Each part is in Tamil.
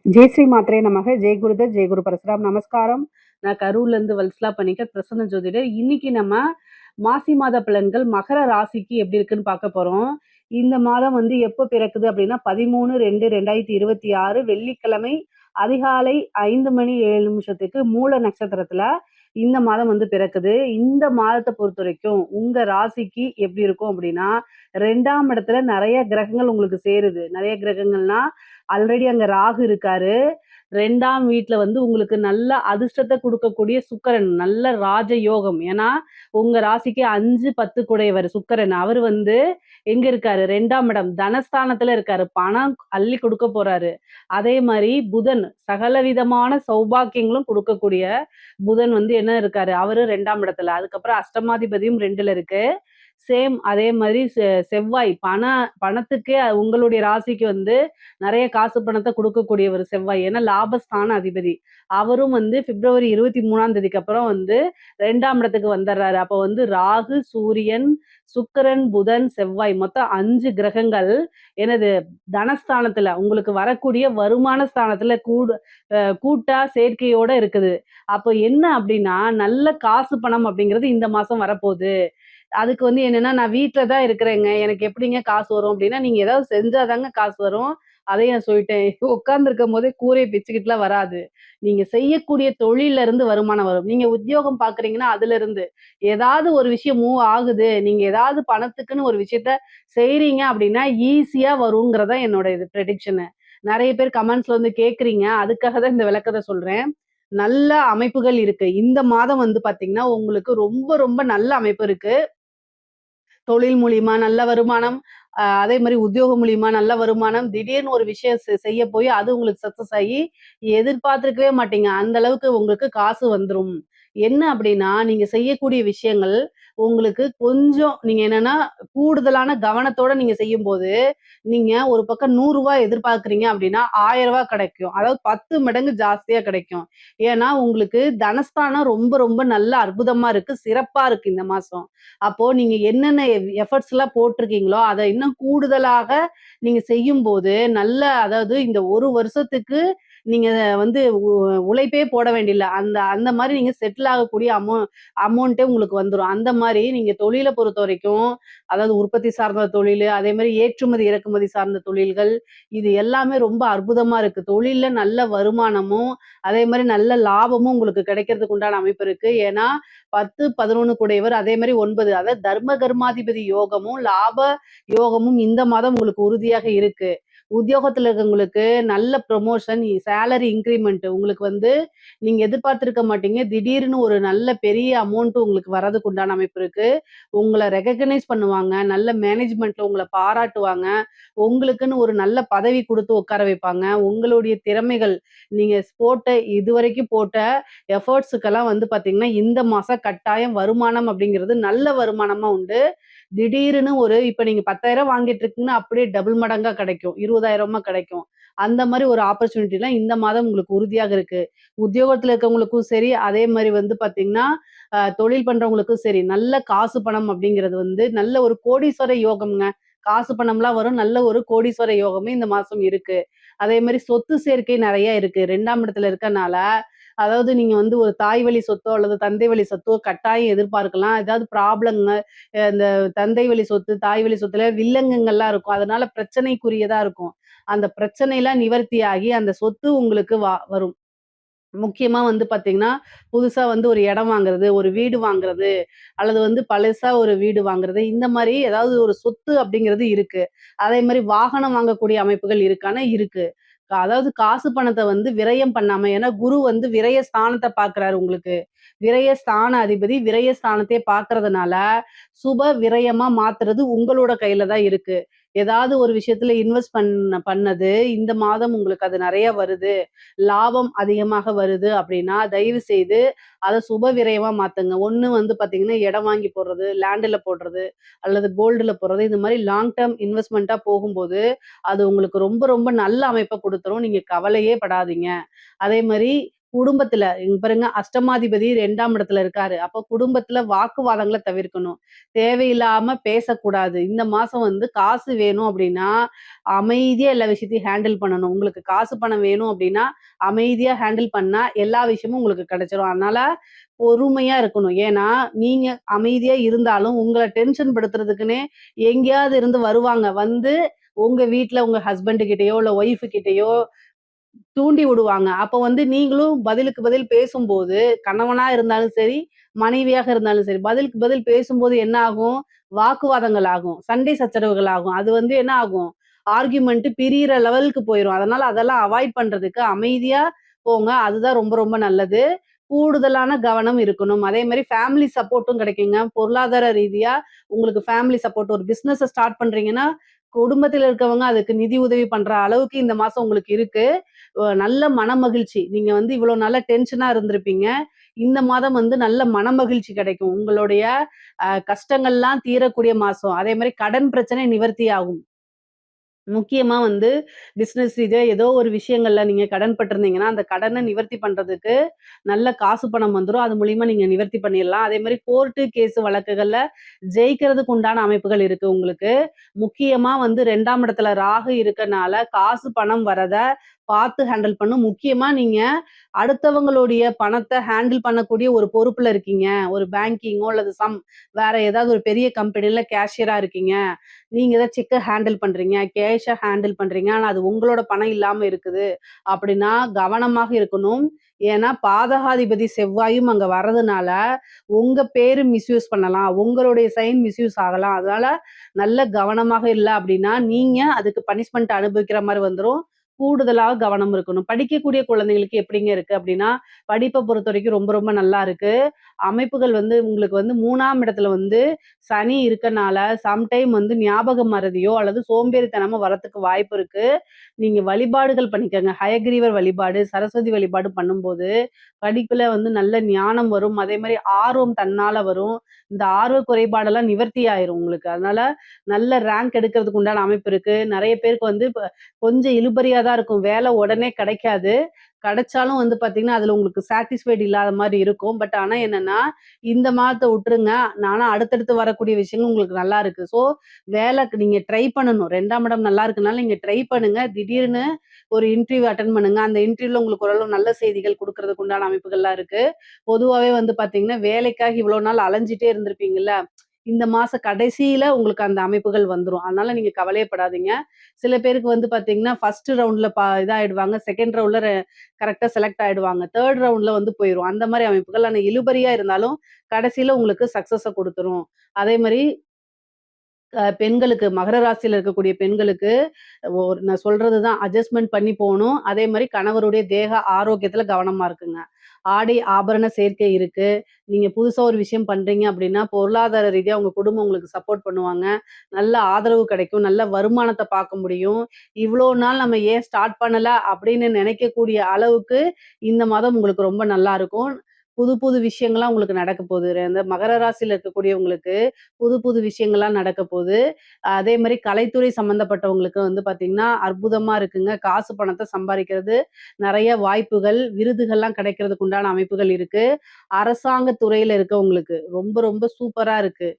ஜெய் ஸ்ரீ மாத்ரே நமக. ஜெய் குருதத், ஜெய் குரு பரசுராம். நமஸ்காரம். நான் கரூர்லேருந்து வல்சலா பணிக்கர், பிரசன்ன ஜோதிடர். இன்னைக்கு நம்ம மாசி மாத பலன்கள் மகர ராசிக்கு எப்படி இருக்குன்னு பார்க்க போறோம். இந்த மாதம் எப்போ பிறக்குது அப்படின்னா 13/2/2026 வெள்ளிக்கிழமை அதிகாலை 5:07 மூல நட்சத்திரத்துல இந்த மாதம் பிறக்குது. இந்த மாதத்தை பொறுத்த வரைக்கும் உங்க ராசிக்கு எப்படி இருக்கும் அப்படின்னா, 2ஆம் இடத்துல நிறைய கிரகங்கள் உங்களுக்கு சேருது. நிறைய கிரகங்கள்னா ஆல்ரெடி அங்க ராகு இருக்காரு. 2ஆம் வீட்ல உங்களுக்கு நல்ல அதிர்ஷ்டத்த குடுக்கக்கூடிய சுக்கிரன், நல்ல ராஜயோகம். ஏன்னா, உங்க ராசிக்கு 5, 10 குடையவர் சுக்கிரன். அவரு எங்க இருக்காரு? 2ஆம் இடம் தனஸ்தானத்துல இருக்காரு. பணம் அள்ளி குடுக்க போறாரு. அதே மாரி புதன் சகலவிதமான சௌபாக்கியங்களும் குடுக்கக்கூடிய புதன் என்ன இருக்காரு? அவரு 2ஆம் இடத்துல. அதுக்கப்புறம் அஷ்டமாதிபதியும் 2ல இருக்கு. சேம் அதே மாதிரி செவ்வாய் பணத்துக்கே உங்களுடைய ராசிக்கு நிறைய காசு பணத்தை கொடுக்கக்கூடியவர் செவ்வாய். ஏன்னா லாபஸ்தான அதிபதி. அவரும் பிப்ரவரி 23ஆம் தேதிக்கு அப்புறம் 2ஆம் இடத்துக்கு வந்துடுறாரு. அப்போ ராகு, சூரியன், சுக்கிரன், புதன், செவ்வாய் மொத்தம் 5 கிரகங்கள் எனது தனஸ்தானத்துல உங்களுக்கு வரக்கூடிய வருமான ஸ்தானத்துல கூட்டா சேர்க்கையோட இருக்குது. அப்போ என்ன அப்படின்னா நல்ல காசு பணம் அப்படிங்கிறது இந்த மாசம் வரப்போகுது. அதுக்கு என்னன்னா, நான் வீட்ல தான் இருக்கிறேங்க. எனக்கு எப்படிங்க காசு வரும் அப்படின்னா, நீங்க ஏதாவது செஞ்சா தாங்க காசு வரும். அதையும் நான் சொல்லிட்டேன். உட்கார்ந்திருக்கும்போதே கூரைய பிச்சுக்கிட்டுலாம் வராது. நீங்க செய்யக்கூடிய தொழில்ல இருந்து வருமானம் வரும். நீங்க உத்தியோகம் பார்க்குறீங்கன்னா, அதுலருந்து. ஏதாவது ஒரு விஷயம் மூவ் ஆகுது. நீங்க ஏதாவது பணத்துக்குன்னு ஒரு விஷயத்த செய்றீங்க அப்படின்னா, ஈஸியா வருங்கிறது தான் என்னோட ப்ரெடிக்ஷனு. நெறைய பேர் கமெண்ட்ஸ்ல கேட்குறீங்க. அதுக்காக தான் இந்த விளக்கத்த சொல்றேன். நல்ல அமைப்புகள் இருக்கு. இந்த மாதம் பார்த்தீங்கன்னா, உங்களுக்கு ரொம்ப ரொம்ப நல்ல அமைப்பு இருக்கு. தொழில் மூலியமா நல்ல வருமானம், அதே மாரி உத்தியோகம் மூலியமா நல்ல வருமானம். திடீர்னு ஒரு விஷயம் செய்ய போய் அது உங்களுக்கு சக்சஸ் ஆகி எதிர்பார்த்திருக்கவே மாட்டீங்க. அந்த அளவுக்கு உங்களுக்கு காசு வந்துரும். என்ன அப்படின்னா, நீங்க செய்யக்கூடிய விஷயங்கள் உங்களுக்கு கொஞ்சம் நீங்க என்னன்னா, கூடுதலான கவனத்தோட நீங்க செய்யும்போது, நீங்க ஒரு பக்கம் ரூ. 100 எதிர்பார்க்கிறீங்க அப்படின்னா, ரூ. 1000 கிடைக்கும். அதாவது 10 மடங்கு ஜாஸ்தியா கிடைக்கும். ஏன்னா, உங்களுக்கு தனஸ்தானம் ரொம்ப ரொம்ப நல்ல அற்புதமா இருக்கு. சிறப்பா இருக்கு இந்த மாசம். அப்போ நீங்க என்னென்ன எஃபர்ட்ஸ்லாம் போட்டிருக்கீங்களோ, அத இன்னும் கூடுதலாக நீங்க செய்யும்போது, நல்ல அதாவது இந்த 1 வருஷத்துக்கு நீங்க உழைப்பே போட வேண்டியதில்ல. அந்த அந்த மாரி நீங்க செட்டில் ஆகக்கூடிய அமௌண்ட்டே உங்களுக்கு வந்துரும். அந்த மாரி நீங்க தொழில பொறுத்தவரைக்கும், அதாவது உற்பத்தி சார்ந்த தொழிலு, அதே மாரி ஏற்றுமதி, இறக்குமதி சார்ந்த தொழில்கள், இது எல்லாமே ரொம்ப அற்புதமா இருக்கு. தொழில்ல நல்ல வருமானமும், அதே மாரி நல்ல லாபமும் உங்களுக்கு கிடைக்கிறதுக்கு உண்டான அமைப்பு இருக்கு. ஏன்னா 10, 11 கூடையவர் அதே மாரி 9 அதாவது தர்ம கர்மாதிபதி யோகமும், லாப யோகமும் இந்த மாதம் உங்களுக்கு உறுதியாக இருக்கு. உத்தியோகத்துல இருக்கவங்களுக்கு நல்ல ப்ரமோஷன், சேலரி இன்கிரிமெண்ட் உங்களுக்கு நீங்க எதிர்பார்த்திருக்க மாட்டீங்க. திடீர்னு ஒரு நல்ல பெரிய அமௌண்ட் உங்களுக்கு வரதுக்கு உண்டான அமைப்பு இருக்கு. உங்கள ரெகக்னைஸ் பண்ணுவாங்க. நல்ல மேனேஜ்மென்ட்ல உங்கள பாராட்டுவாங்க. உங்களுக்குன்னு ஒரு நல்ல பதவி குடுத்து உட்கார வைப்பாங்க. உங்களுடைய திறமைகள் நீங்க இதுவரைக்கும் போட்ட எஃபோர்ட்ஸுக்கெல்லாம் பார்த்தீங்கன்னா, இந்த மாசம் கட்டாயம் வருமானம் அப்படிங்கிறது நல்ல வருமானமா உண்டு. திடீர்னு இப்ப நீங்க 10,000 வாங்கிட்டு இருக்கீங்கன்னா, அப்படியே டபுள் மடங்கா கிடைக்கும். 20,000 கிடைக்கும். அந்த மாரி ஒரு ஆப்பர்ச்சுனிட்டிலாம் இந்த மாதம் உங்களுக்கு உறுதியாக இருக்கு. உத்தியோகத்துல இருக்கவங்களுக்கும் சரி, அதே மாரி பார்த்தீங்கன்னா, தொழில் பண்றவங்களுக்கும் சரி, நல்ல காசு பணம் அப்படிங்கிறது நல்ல ஒரு கோடீஸ்வர யோகம்ங்க. காசு பணம்லாம் வரும். நல்ல ஒரு கோடீஸ்வர யோகமே இந்த மாசம் இருக்கு. அதே மாரி சொத்து சேர்க்கை நெறைய இருக்கு. 2ஆம் இடத்துல இருக்கனால, அதாவது நீங்க ஒரு தாய் வழி சொத்தோ அல்லது தந்தை வழி சொத்தோ கட்டாயம் எதிர்பார்க்கலாம். ஏதாவது ப்ராப்ளம்ங்க இந்த தந்தை வழி சொத்து, தாய் வழி சொத்துல வில்லங்கங்கள்லாம் இருக்கும். அதனால பிரச்சனைக்குரியதா இருக்கும். அந்த பிரச்சனைலாம் நிவர்த்தியாகி அந்த சொத்து உங்களுக்கு வரும். முக்கியமா பார்த்தீங்கன்னா, புதுசா ஒரு இடம் வாங்குறது, ஒரு வீடு வாங்குறது, அல்லது பழசா ஒரு வீடு வாங்குறது, இந்த மாரி ஏதாவது ஒரு சொத்து அப்படிங்கிறது இருக்கு. அதே மாரி வாகனம் வாங்கக்கூடிய அமைப்புகள் இருக்கான்னா இருக்கு. அதாவது காசு பணத்த விரயம் பண்ணாம ஏன்னா குரு விரய ஸ்தானத்த பார்க்குறாரு உங்களுக்கு. விரய ஸ்தான அதிபதி விரய ஸ்தானத்தையே பார்க்கறதுனால, சுப விரயமா மாத்துறது உங்களோட கையில தான் இருக்கு. ஏதாவது ஒரு விஷயத்துல இன்வெஸ்ட் பண்ணது, இந்த மாதம் உங்களுக்கு அது நெறைய வருது. லாபம் அதிகமாக வருது அப்படின்னா, தயவு செய்து அத சுப விரயமா மாத்துங்க. ஒண்ணு பார்த்தீங்கன்னா, இடம் வாங்கி போடுறது, லேண்டுல போடுறது, அல்லது கோல்டுல போடுறது, இந்த மாரி லாங் டெர்ம் இன்வெஸ்ட்மென்ட்டா போகும்போது, அது உங்களுக்கு ரொம்ப ரொம்ப நல்ல அமைப்ப குடுத்துரும். நீங்க கவலையே படாதீங்க. அதே மாரி குடும்பத்துல இங்க பாருங்க அஷ்டமாதிபதி 2ஆம் இடத்துல இருக்காரு. அப்ப குடும்பத்துல வாக்குவாதங்கள தவிர்க்கணும். தேவையில்லாம பேசக்கூடாது. இந்த மாசம் வந்து காசு வேணும் அப்படின்னா, அமைதியா எல்லா விஷயத்தையும் ஹேண்டில் பண்ணணும். உங்களுக்கு காசு பணம் வேணும் அப்படின்னா, அமைதியா ஹேண்டில் பண்ணா எல்லா விஷயமும் உங்களுக்கு கிடைச்சிரும். அதனால பொறுமையா இருக்கணும். ஏன்னா, நீங்க அமைதியா இருந்தாலும் உங்கள டென்ஷன் படுத்துறதுக்குன்னே எங்கேயாவது இருந்து வருவாங்க. வந்து உங்க வீட்ல உங்க ஹஸ்பண்ட் கிட்டயோ, இல்ல ஒய்ஃப் கிட்டயோ தூண்டி விடுவாங்க. அப்ப வந்து நீங்களும் பதிலுக்கு பதில் பேசும்போது, கணவனா இருந்தாலும் சரி, மனைவியாக இருந்தாலும் சரி, பதிலுக்கு பதில் பேசும்போது என்ன ஆகும்? வாக்குவாதங்கள் ஆகும். சண்டை சச்சரவுகள் ஆகும். அது வந்து என்ன ஆகும்? ஆர்கியுமென்ட் பிரியிற லெவலுக்கு போயிரும். அதனால அதெல்லாம் அவாய்ட் பண்றதுக்கு அமைதியா போங்க. அதுதான் ரொம்ப ரொம்ப நல்லது. கூடுதலான கவனம் இருக்கணும். அதே மாரி ஃபேமிலி சப்போர்ட்டும் கிடைக்குங்க. பொருளாதார ரீதியா உங்களுக்கு ஃபேமிலி சப்போர்ட் ஒரு பிசினஸ ஸ்டார்ட் பண்றீங்கன்னா, குடும்பத்தில இருக்கவங்க அதுக்கு நிதி உதவி பண்ற அளவுக்கு இந்த மாசம் உங்களுக்கு இருக்கு. நல்ல மனமகிழ்ச்சி. நீங்க வந்து இவ்வளோ நாளா டென்ஷனா இருந்திருப்பீங்க. இந்த மாதம் வந்து நல்ல மனமகிழ்ச்சி கிடைக்கும். உங்களுடைய கஷ்டங்கள்லாம் தீரக்கூடிய மாசம். அதே மாரி கடன் பிரச்சனை நிவர்த்தி ஆகும். முக்கியமா வந்து பிசினஸ் ரீதியா ஏதோ ஒரு விஷயங்கள்ல நீங்க கடன் பட்டிருந்தீங்கன்னா, அந்த கடன நிவர்த்தி பண்றதுக்கு நல்ல காசு பணம் வந்துரும். அது மூலியமா நீங்க நிவர்த்தி பண்ணிறலாம். அதே மாரி கோர்ட்டு, கேஸ் வழக்குகள்ல ஜெயிக்கிறதுக்கு உண்டான அமைப்புகள் இருக்கு உங்களுக்கு. முக்கியமா வந்து 2ஆம் இடத்துல ராகு இருக்கனால, காசு பணம் வரத பார்த்து ஹேண்டில் பண்ணும். முக்கியமா நீங்க அடுத்தவங்களுடைய பணத்த ஹேண்டில் பண்ணக்கூடிய ஒரு பொறுப்புல இருக்கீங்க. ஒரு பேங்கிங்கோ அல்லது வேற ஏதாவது ஒரு பெரிய கம்பெனில கேஷியரா இருக்கீங்க. நீங்க தான் செக்க ஹேண்டில் பண்றீங்க, கேஷ ஹேண்டில் பண்றீங்க. ஆனா அது உங்களோட பணம் இல்லாம இருக்குது. அப்படின்னா கவனமாக இருக்கணும். ஏன்னா பாதகாதிபதி செவ்வாயும் அங்க வர்றதுனால, உங்க பேரு மிஸ்யூஸ் பண்ணலாம். உங்களுடைய சைன் மிஸ்யூஸ் ஆகலாம். அதனால நல்ல கவனமாக இல்ல அப்படின்னா, நீங்க அதுக்கு பனிஷ்மென்ட் அனுபவிக்கிற மாரி வந்துரும். கூடுதலா கவனம் இருக்கணும். படிக்கக்கூடிய குழந்தைகளுக்கு எப்படிங்க இருக்கு அப்படின்னா, படிப்ப பொறுத்தவரைக்கும் ரொம்ப ரொம்ப நல்லா இருக்கு. அமைப்புகள் வந்து உங்களுக்கு வந்து 3ஆம் இடத்துல வந்து சனி இருக்கனால, சம்டைம் வந்து ஞாபக மறதியோ அல்லது சோம்பேறித்தனமோ வரத்துக்கு வாய்ப்பு இருக்கு. நீங்க வழிபாடுகள் பண்ணிக்கங்க. ஹயக்கிரீவர் வழிபாடு, சரஸ்வதி வழிபாடு பண்ணும்போது, படிப்புல வந்து நல்ல ஞானம் வரும். அதே மாரி ஆர்வம் தன்னால வரும். இந்த ஆர்வ குறைபாடெல்லாம் நிவர்த்தி ஆயிரும் உங்களுக்கு. அதனால நல்ல ரேங்க் எடுக்கிறதுக்கு உண்டான அமைப்பு இருக்கு. நெறைய பேருக்கு வந்து இப்ப கொஞ்சம் இழுபறியா தான் இருக்கும். வேலை உடனே கிடைக்காது. கிடைச்சாலும் வந்து பார்த்தீங்கன்னா, அதுல உங்களுக்கு சாட்டிஸ்ஃபைட் இல்லாத மாரி இருக்கும். பட் ஆனா என்னன்னா, இந்த மாதத்த விட்டுருங்க. ஆனா அடுத்தடுத்து வரக்கூடிய விஷயங்கள் உங்களுக்கு நல்லா இருக்கு. ஸோ வேலைக்கு நீங்க ட்ரை பண்ணணும். 2ஆம் இடம் நல்லா இருக்கனால நீங்க ட்ரை பண்ணுங்க. திடீர்னு ஒரு இன்டர்வியூ அட்டெண்ட் பண்ணுங்க. அந்த இன்டர்வியூல உங்களுக்கு ஓரளவு நல்ல செய்திகள் குடுக்கறதுக்கு உண்டான அமைப்புகள்லாம் இருக்கு. பொதுவாவே வந்து பார்த்தீங்கன்னா, வேலைக்காக இவ்வளோ நாள் அலைஞ்சுட்டே இருந்திருப்பீங்கல்ல. இந்த மாச கடைசியில உங்களுக்கு அந்த அமைப்புகள் வந்துரும். அதனால நீங்க கவலையப்படாதீங்க. சில பேருக்கு வந்து பார்த்தீங்கன்னா, 1 ரவுண்ட்ல இதாயிடுவாங்க. 2ண்ட் ரவுண்ட்ல கரெக்ட்டா செலக்ட் ஆயிடுவாங்க. 3 ரவுண்ட்ல வந்து போயிரும். அந்த மாரி அமைப்புகள். ஆனா இழுபறியா இருந்தாலும், கடைசியில உங்களுக்கு சக்சஸ குடுத்துரும். அதே மாரி பெண்களுக்கு மகர ராசியில இருக்கக்கூடிய பெண்களுக்கு நான் சொல்றது தான் அட்ஜஸ்ட்மென்ட் பண்ணி போணும். அதே மாரி கணவருடைய தேக ஆரோக்கியத்துல கவனமா இருக்குங்க. ஆடை ஆபரண சேர்க்கை இருக்கு. நீங்க புதுசா ஒரு விஷயம் பண்றீங்க அப்படின்னா, பொருளாதார ரீதியா உங்க குடும்பம் உங்களுக்கு சப்போர்ட் பண்ணுவாங்க. நல்ல ஆதரவு கிடைக்கும். நல்ல வருமானத்த பார்க்க முடியும். இவ்வளோ நாள் நம்ம ஏன் ஸ்டார்ட் பண்ணல அப்படின்னு நினைக்கக்கூடிய அளவுக்கு இந்த மாதம் உங்களுக்கு ரொம்ப நல்லா இருக்கும். புது புது விஷயங்கள்லாம் உங்களுக்கு நடக்க போகுது. இந்த மகர ராசியில இருக்கக்கூடியவங்களுக்கு புது புது விஷயங்கள்லாம் நடக்க போது. அதே மாரி கலைத்துறை சம்மந்தப்பட்டவங்களுக்கு வந்து பார்த்தீங்கன்னா, அற்புதமா இருக்குங்க. காசு பணத்த சம்பாரிக்கிறது, நெறைய வாய்ப்புகள், விருதுகள்லாம் கிடைக்கிறதுக்கு உண்டான அமைப்புகள் இருக்கு. அரசாங்க துறையில இருக்கவங்களுக்கு ரொம்ப ரொம்ப சூப்பரா இருக்கு.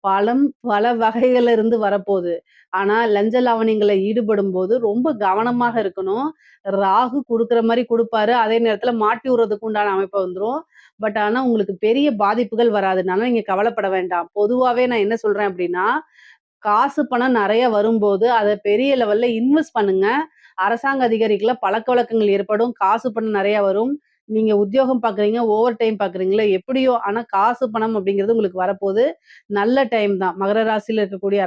பலம் பல வகைகள்ல இருந்து வரப்போது. ஆனா, லஞ்ச லாவணியங்கள்ல ஈடுபடும்போது ரொம்ப கவனமாக இருக்கணும். ராகு குடுக்குற மாரி குடுப்பாரு. அதே நேரத்துல மாட்டி விடுறதுக்கு உண்டான அமைப்பு வந்துரும். பட் ஆனா, உங்களுக்கு பெரிய பாதிப்புகள் வராது. அதனால நீங்க கவலைப்பட வேண்டாம். பொதுவாவே நான் என்ன சொல்றேன் அப்டின்னா, காசு பணம் நெறைய வரும்போது, அத பெரிய லெவல்ல இன்வெஸ்ட் பண்ணுங்க. அரசாங்க அதிகாரிகள பழக்கவழக்கங்கள் ஏற்படும். காசு பணம் நெறைய வரும். நீங்க உத்தியோகம் பார்க்குறீங்க, ஓவர் டைம் பார்க்குறீங்களோ எப்படியோ, ஆனா காசு பணம் அப்படிங்கிறது உங்களுக்கு வரப்போது. நல்ல டைம் தான். மகர ராசியில இருக்கக்கூடிய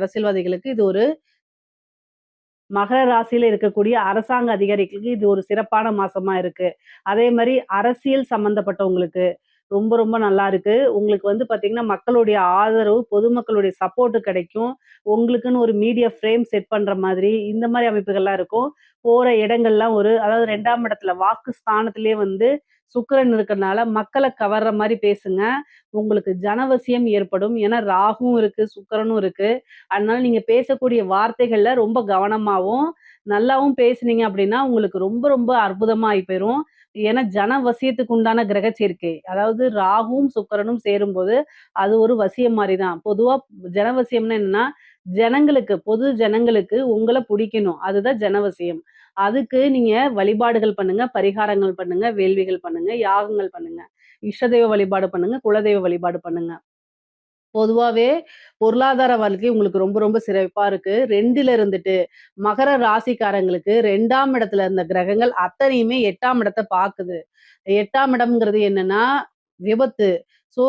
அரசாங்க அதிகாரிகளுக்கு இது ஒரு சிறப்பான மாசமா இருக்கு. அதே மாரி அரசியல் சம்மந்தப்பட்டவங்களுக்கு ரொம்ப ரொம்ப நல்லா இருக்கு. உங்களுக்கு வந்து பார்த்தீங்கன்னா, மக்களுடைய ஆதரவு, பொதுமக்களுடைய சப்போர்ட் கிடைக்கும். உங்களுக்குன்னு ஒரு மீடியா ஃப்ரேம் செட் பண்ற மாதிரி, இந்த மாரி அமைப்புகள்லாம் இருக்கும். போற இடங்கள்லாம் அதாவது 2ஆம் இடத்துல வாக்கு ஸ்தானத்திலேயே வந்து சுக்கிரன் இருக்கறனால மக்கள கவர்ற மாரி பேசுங்க. உங்களுக்கு ஜனவசியம் ஏற்படும். ஏன்னா ராகுவும் இருக்கு, சுக்கிரனும் இருக்கு. அதனால நீங்க பேசக்கூடிய வார்த்தைகள்ல ரொம்ப கவனமாவும், நல்லாவும் பேசுனீங்க அப்படின்னா, உங்களுக்கு ரொம்ப ரொம்ப அற்புதமா ஆயி போயிரும். ஏன்னா ஜன வசியத்துக்கு உண்டான கிரக சேர்க்கை. அதாவது ராகுவும், சுக்கிரனும் சேரும்போது, அது ஒரு வசியம் மாரி தான். பொதுவா ஜனவசியம்னா என்னன்னா, ஜனங்களுக்கு பொது ஜனங்களுக்கு உங்கள புடிக்கணும். அதுதான் ஜனவசியம். அதுக்கு நீங்க வழிபாடுகள் பண்ணுங்க, பரிகாரங்கள் பண்ணுங்க, வேள்விகள் பண்ணுங்க, யாகங்கள் பண்ணுங்க. இஷ்ட தெய்வ வழிபாடு பண்ணுங்க, குலதெய்வ வழிபாடு பண்ணுங்க. பொதுவாவே பொருளாதார வாழ்க்கை உங்களுக்கு ரொம்ப ரொம்ப சிறப்பா இருக்கு. 2ல இருந்துட்டு மகர ராசிக்காரங்களுக்கு 2ஆம் இடத்துல இருந்த கிரகங்கள் அத்தனையுமே 8ஆம் இடத்த பாக்குது. 8ஆம் இடம்ங்கிறது என்னன்னா, விபத்து. ஸோ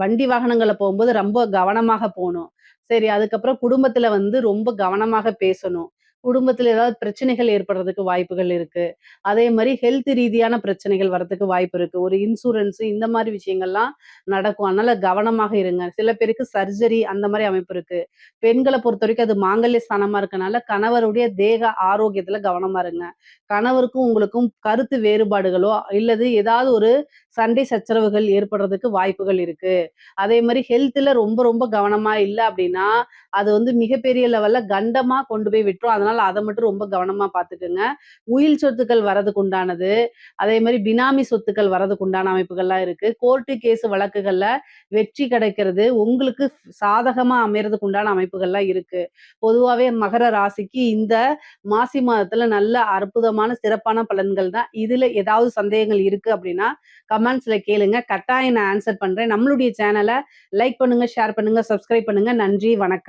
வண்டி வாகனங்கள்ல போம்போது ரொம்ப கவனமாக போணும். சரி அதுக்கப்புறம் குடும்பத்துல வந்து ரொம்ப கவனமாக பேசணும். குடும்பத்துல ஏதாவது பிரச்சனைகள் ஏற்படுறதுக்கு வாய்ப்புகள் இருக்கு. அதே மாரி ஹெல்த் ரீதியான பிரச்சனைகள் வரதுக்கு வாய்ப்பு இருக்கு. ஒரு இன்சூரன்ஸ் இந்த மாரி விஷயங்கள்லாம் நடக்கும். அதனால கவனமாக இருங்க. சில பேருக்கு சர்ஜரி அந்த மாரி அமைப்பு இருக்கு. பெண்கள பொறுத்தவரைக்கும் அது மாங்கல்ய ஸ்தானமா இருக்கனால, கணவருடைய தேக ஆரோக்கியத்துல கவனமா இருங்க. கணவருக்கும் உங்களுக்கும் கருத்து வேறுபாடுகளோ, இல்லது ஏதாவது ஒரு சண்டை சச்சரவுகள் ஏற்படுறதுக்கு வாய்ப்புகள் இருக்கு. அதே மாரி ஹெல்த்ல ரொம்ப ரொம்ப கவனமா இல்ல அப்டின்னா, அது வந்து மிகப்பெரிய லெவல்ல கண்டமா கொண்டு போய் விட்டுரும். அதனால அத மட்டும் ரொம்ப கவனமா பார்த்துக்கங்க. உயில் சொத்துக்கள் வரதுக்கு உண்டானது, அதே மாரி பினாமி சொத்துக்கள் வரதுக்கு உண்டான அமைப்புகள்லாம் இருக்கு. கோர்ட்டு கேஸ் வழக்குகள்ல வெற்றி கிடைக்கிறது, உங்களுக்கு சாதகமா அமையறதுக்கு உண்டான அமைப்புகள்லாம் இருக்கு. பொதுவாவே மகர ராசிக்கு இந்த மாசி மாதத்துல நல்ல அற்புதமான சிறப்பான பலன்கள் தான். இதுல ஏதாவது சந்தேகங்கள் இருக்கு அப்டின்னா, கமெண்ட்ஸ்ல கேளுங்க. கட்டாயம் நான் ஆன்சர் பண்றேன். நம்மளுடைய சேனல லைக் பண்ணுங்க, ஷேர் பண்ணுங்க, சப்ஸ்கிரைப் பண்ணுங்க. நன்றி, வணக்கம்.